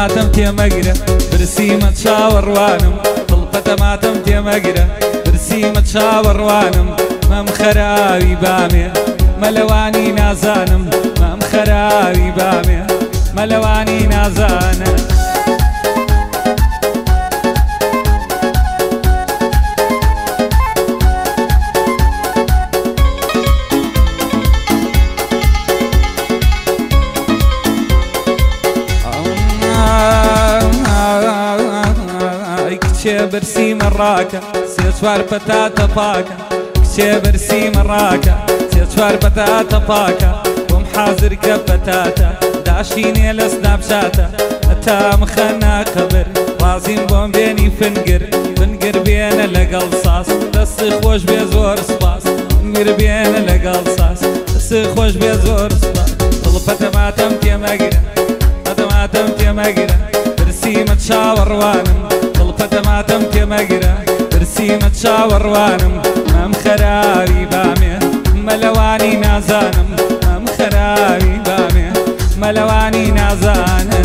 ماتم تێمەگرە برسیمە چاوەڕوانم دڵپەتە ماتم تێمەگرە برسیمە چاوەڕوانم مەم خەراوی بامێ مەلەوانی نازانم مەم خەراوی بامێ مەلەوانی نازانە کچێ برسی مەڕاکە سێ چوار پەتاتە پاکە کچێ برسی مەڕاکە سێ چوار پەتاتە پاکە بۆم حازرکە پەتاتە داشینێ لە سناپچاتە هەتا مخەنە قەبر وازیم بۆم بێنی فنگر فنگر بێنە لەگەڵ ساس دەستی خۆش بێ زۆر سپاس فنگر بێنە لەگەڵ ساس دەستی خۆش بێ زۆر سپاس دڵپەتە ماتەم تێمەگرە پەتە ماتەم تێمەگرە برسیمە چاوەڕوانم دڵپەتە ماتەم تێمەگرە برسیمە چاوەڕوانم مەم خەراوی بامێ مەلەوانی نازانم مەم خەراوی بامێ مەلەوانی نازانە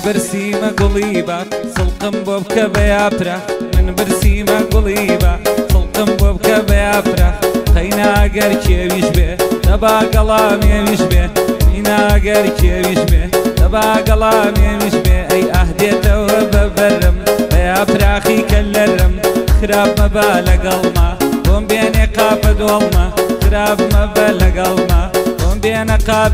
برسیمە گوڵی باک سڵقم بۆ بکە بە یاپرە من برسیمە گوڵی باک سڵقم بۆ بکە بە یاپرە قەیناگەر کێویش بێ دەبا گەڵامێویش بێ قەیناگەر کێویش بێ دەبا گەڵامێویش بێ ئەی ئەهدێتەوە بەبەرم بە یاپراخی کەلەرم خراپ مەبە لەگەڵما بۆم بێنێ قاپە دۆڵمە خراپ مەبە لەگەڵما بۆم بێنە قاپ